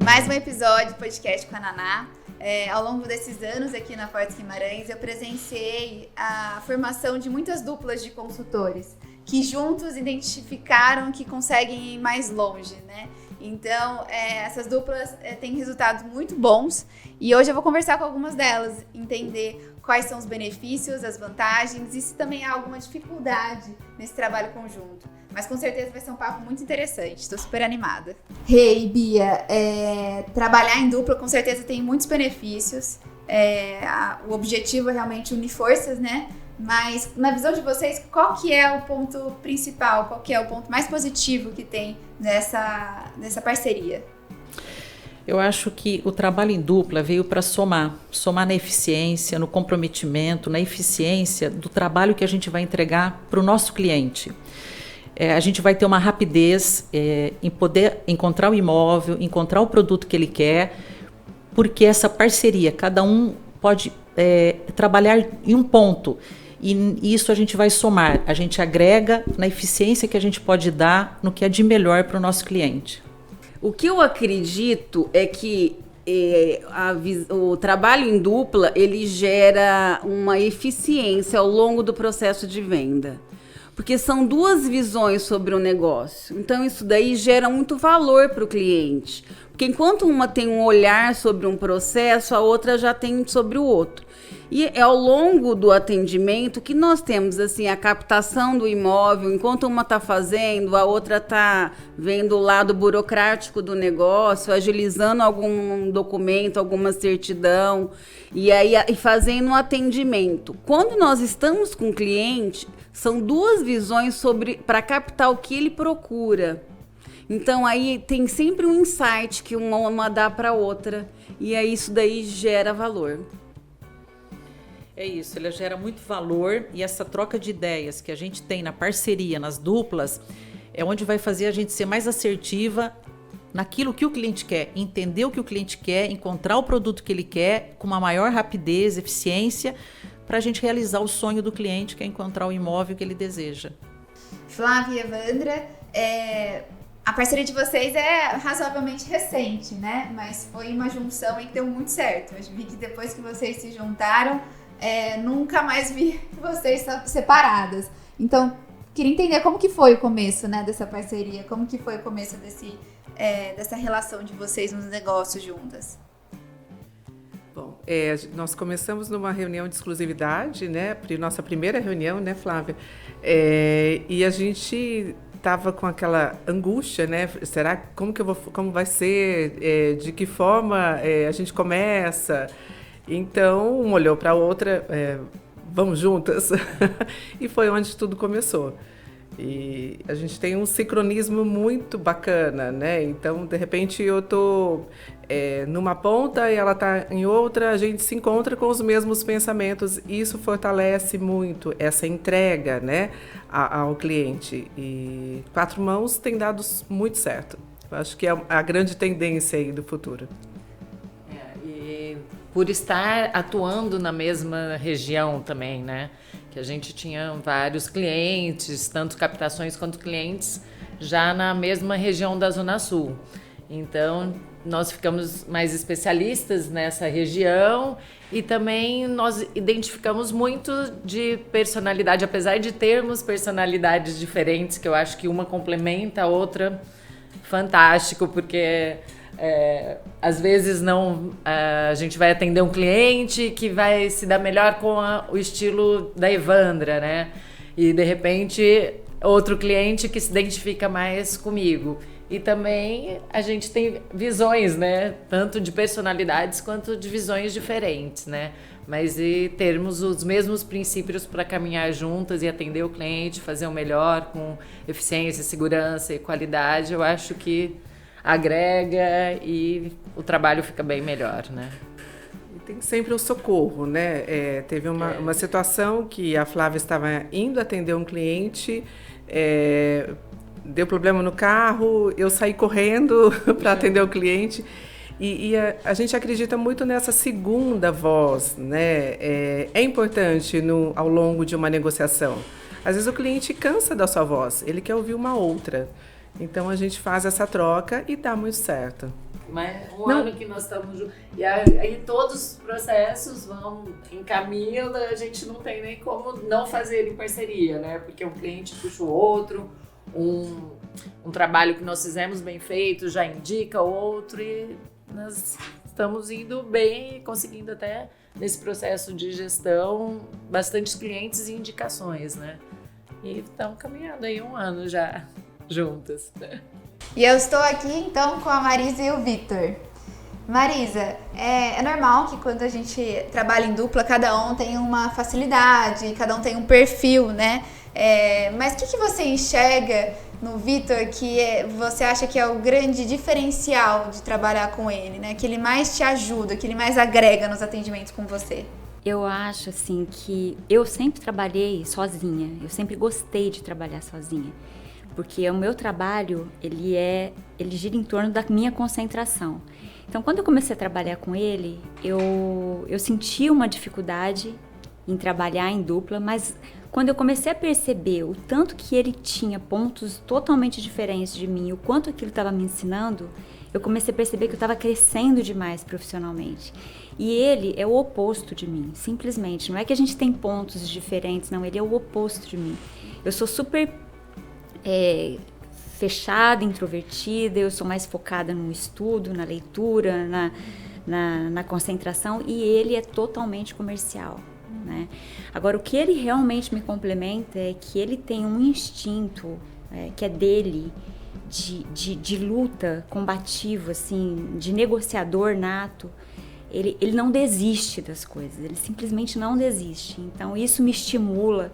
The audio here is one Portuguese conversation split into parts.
Mais um episódio do podcast com a Naná. Ao longo desses anos aqui na Fortes Guimarães, eu presenciei a formação de muitas duplas de consultores que juntos identificaram que conseguem ir mais longe, né? Então, essas duplas têm resultados muito bons e hoje eu vou conversar com algumas delas, entender quais são os benefícios, as vantagens e se também há alguma dificuldade nesse trabalho conjunto. Mas com certeza vai ser um papo muito interessante, estou super animada. Hey, Bia, trabalhar em dupla com certeza tem muitos benefícios. O objetivo é realmente unir forças, né? Mas na visão de vocês, qual que é o ponto principal, qual que é o ponto mais positivo que tem nessa parceria? Eu acho que o trabalho em dupla veio para somar na eficiência, no comprometimento, na eficiência do trabalho que a gente vai entregar para o nosso cliente. A gente vai ter uma rapidez em poder encontrar o imóvel, encontrar o produto que ele quer, porque essa parceria, cada um pode trabalhar em um ponto. E isso a gente vai somar, a gente agrega na eficiência que a gente pode dar no que é de melhor para o nosso cliente. O que eu acredito é que o trabalho em dupla, ele gera uma eficiência ao longo do processo de venda. Porque são duas visões sobre o negócio. Então, isso daí gera muito valor para o cliente. Porque enquanto uma tem um olhar sobre um processo, a outra já tem sobre o outro. E é ao longo do atendimento que nós temos assim, a captação do imóvel. Enquanto uma está fazendo, a outra está vendo o lado burocrático do negócio, agilizando algum documento, alguma certidão, e fazendo um atendimento. Quando nós estamos com o cliente, são duas visões para captar o que ele procura. Então, aí tem sempre um insight que uma dá para a outra. E aí isso daí gera valor. É isso, ela gera muito valor e essa troca de ideias que a gente tem na parceria, nas duplas, é onde vai fazer a gente ser mais assertiva naquilo que o cliente quer, entender o que o cliente quer, encontrar o produto que ele quer com uma maior rapidez, eficiência, para a gente realizar o sonho do cliente, que é encontrar o imóvel que ele deseja. Flávia e Evandra, a parceria de vocês é razoavelmente recente, né? Mas foi uma junção e que deu muito certo. Eu vi que depois que vocês se juntaram, nunca mais vi vocês separadas. Então, queria entender como que foi o começo, né, dessa parceria, como que foi o começo dessa relação de vocês nos negócios juntas. Bom, nós começamos numa reunião de exclusividade, né? Nossa primeira reunião, né, Flávia? E a gente estava com aquela angústia, né? Será como vai ser? De que forma a gente começa? Então, uma olhou para a outra, vamos juntas? E foi onde tudo começou. E a gente tem um sincronismo muito bacana, né? Então, de repente, eu estou numa ponta e ela está em outra, a gente se encontra com os mesmos pensamentos. E isso fortalece muito essa entrega, né, ao cliente. E Quatro Mãos tem dado muito certo. Eu acho que é a grande tendência aí do futuro. E por estar atuando na mesma região também, né? Que a gente tinha vários clientes, tanto captações quanto clientes, já na mesma região da Zona Sul. Então, nós ficamos mais especialistas nessa região e também nós identificamos muito de personalidade, apesar de termos personalidades diferentes, que eu acho que uma complementa a outra, fantástico, porque às vezes a gente vai atender um cliente que vai se dar melhor com o estilo da Evandra, né? E de repente outro cliente que se identifica mais comigo. E também a gente tem visões, né? Tanto de personalidades quanto de visões diferentes, né? Mas termos os mesmos princípios para caminhar juntas e atender o cliente, fazer o melhor com eficiência, segurança e qualidade, eu acho que agrega e o trabalho fica bem melhor, né? E tem sempre o socorro, né? Teve uma situação que a Flávia estava indo atender um cliente, deu problema no carro, eu saí correndo para atender o cliente. E a gente acredita muito nessa segunda voz, né? É importante ao longo de uma negociação. Às vezes o cliente cansa da sua voz, ele quer ouvir uma outra. Então a gente faz essa troca e dá muito certo. ano que nós estamos juntos. E aí todos os processos vão encaminhando, a gente não tem nem como não fazer em parceria, né? Porque um cliente puxa o outro, um trabalho que nós fizemos bem feito já indica outro e nós estamos indo bem e conseguindo até nesse processo de gestão bastantes clientes e indicações, né? E estamos caminhando aí 1 ano já juntas. E eu estou aqui então com a Marisa e o Vitor. Marisa, é normal que quando a gente trabalha em dupla, cada um tem uma facilidade, cada um tem um perfil, né? Mas o que você enxerga no Vitor que você acha que é o grande diferencial de trabalhar com ele, né? Que ele mais te ajuda, que ele mais agrega nos atendimentos com você? Eu acho, assim, que eu sempre trabalhei sozinha. Eu sempre gostei de trabalhar sozinha. Porque o meu trabalho, ele gira em torno da minha concentração. Então, quando eu comecei a trabalhar com ele, eu senti uma dificuldade em trabalhar em dupla, mas quando eu comecei a perceber o tanto que ele tinha pontos totalmente diferentes de mim, o quanto aquilo estava me ensinando, eu comecei a perceber que eu estava crescendo demais profissionalmente. E ele é o oposto de mim, simplesmente. Não é que a gente tem pontos diferentes, não. Ele é o oposto de mim. Eu sou super fechada, introvertida, eu sou mais focada no estudo, na leitura, na concentração, e ele é totalmente comercial, né? Agora, o que ele realmente me complementa é que ele tem um instinto que é dele, de luta combativa, assim, de negociador nato. Ele não desiste das coisas, ele simplesmente não desiste. Então, isso me estimula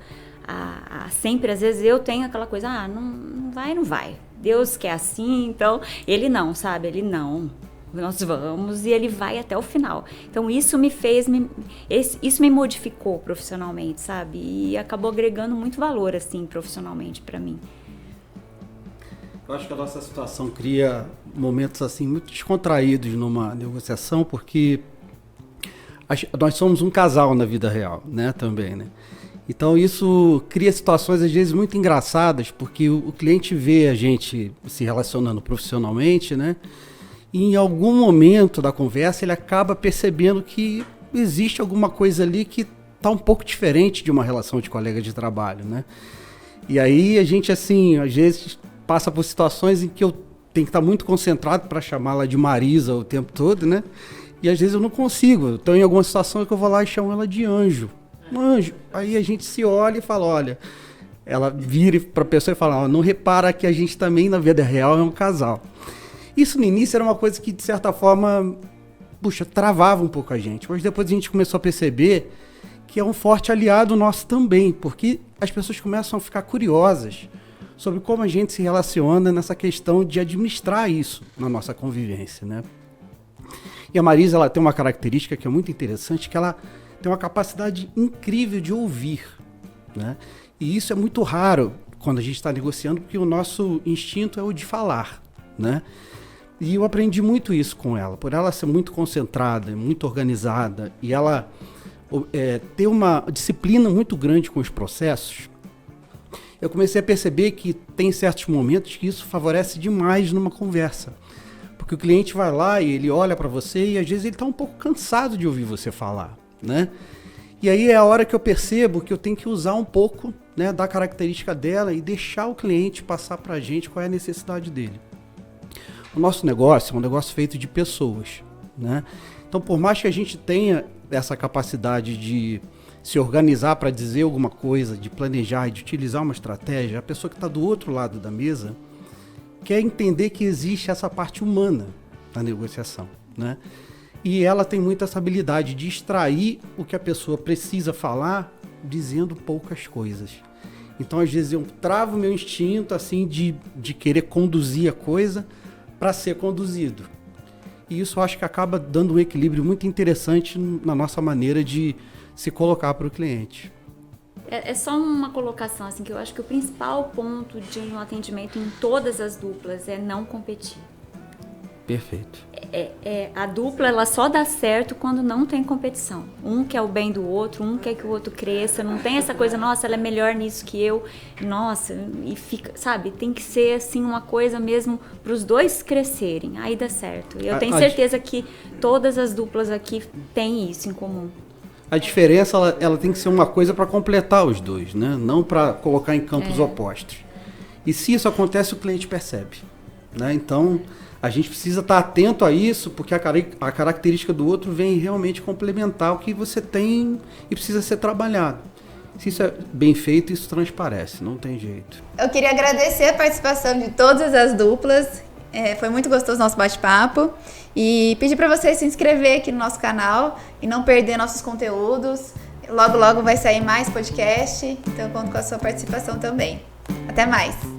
a sempre, às vezes eu tenho aquela coisa, não vai. Deus quer assim, então ele não, sabe? Ele não. Nós vamos e ele vai até o final. Então, isso isso me modificou profissionalmente, sabe? E acabou agregando muito valor, assim, profissionalmente para mim. Eu acho que a nossa situação cria momentos assim muito descontraídos numa negociação, porque nós somos um casal na vida real, né, também, né? Então isso cria situações às vezes muito engraçadas, porque o cliente vê a gente se relacionando profissionalmente, né? E em algum momento da conversa ele acaba percebendo que existe alguma coisa ali que está um pouco diferente de uma relação de colega de trabalho, né? E aí a gente, assim, às vezes passa por situações em que eu tenho que estar muito concentrado para chamá-la de Marisa o tempo todo, né? E às vezes eu não consigo. Então, em alguma situação que eu vou lá e chamo ela de Anjo. Anjo. Aí a gente se olha e fala, olha, ela vira para a pessoa e fala, não repara que a gente também na vida real é um casal. Isso no início era uma coisa que, de certa forma, travava um pouco a gente. Mas depois a gente começou a perceber que é um forte aliado nosso também, porque as pessoas começam a ficar curiosas sobre como a gente se relaciona nessa questão de administrar isso na nossa convivência, né? E a Marisa, ela tem uma característica que é muito interessante, que ela tem uma capacidade incrível de ouvir, né? E isso é muito raro quando a gente está negociando, porque o nosso instinto é o de falar, né? E eu aprendi muito isso com ela, por ela ser muito concentrada, muito organizada, e ela ter uma disciplina muito grande com os processos. Eu comecei a perceber que tem certos momentos que isso favorece demais numa conversa. Porque o cliente vai lá e ele olha para você e às vezes ele está um pouco cansado de ouvir você falar, né? E aí é a hora que eu percebo que eu tenho que usar um pouco, né, da característica dela e deixar o cliente passar para a gente qual é a necessidade dele. O nosso negócio é um negócio feito de pessoas, né? Então, por mais que a gente tenha essa capacidade de se organizar para dizer alguma coisa, de planejar e de utilizar uma estratégia, a pessoa que está do outro lado da mesa quer entender que existe essa parte humana na negociação, né? E ela tem muito essa habilidade de extrair o que a pessoa precisa falar dizendo poucas coisas. Então, às vezes, eu travo meu instinto assim de querer conduzir a coisa para ser conduzido. E isso eu acho que acaba dando um equilíbrio muito interessante na nossa maneira de se colocar para o cliente. É só uma colocação, assim, que eu acho que o principal ponto de um atendimento em todas as duplas é não competir. Perfeito. A dupla, ela só dá certo quando não tem competição. Um quer o bem do outro, um quer que o outro cresça. Não tem essa coisa, nossa, ela é melhor nisso que eu. Nossa, e fica, sabe? Tem que ser, assim, uma coisa mesmo para os dois crescerem. Aí dá certo. E eu tenho certeza que todas as duplas aqui têm isso em comum. A diferença, ela tem que ser uma coisa para completar os dois, né? Não para colocar em campos opostos. E se isso acontece, o cliente percebe, né? Então, a gente precisa estar atento a isso, porque a característica do outro vem realmente complementar o que você tem e precisa ser trabalhado. Se isso é bem feito, isso transparece, não tem jeito. Eu queria agradecer a participação de todas as duplas. Foi muito gostoso o nosso bate-papo. E pedir para você se inscrever aqui no nosso canal e não perder nossos conteúdos. Logo, logo vai sair mais podcast, então eu conto com a sua participação também. Até mais!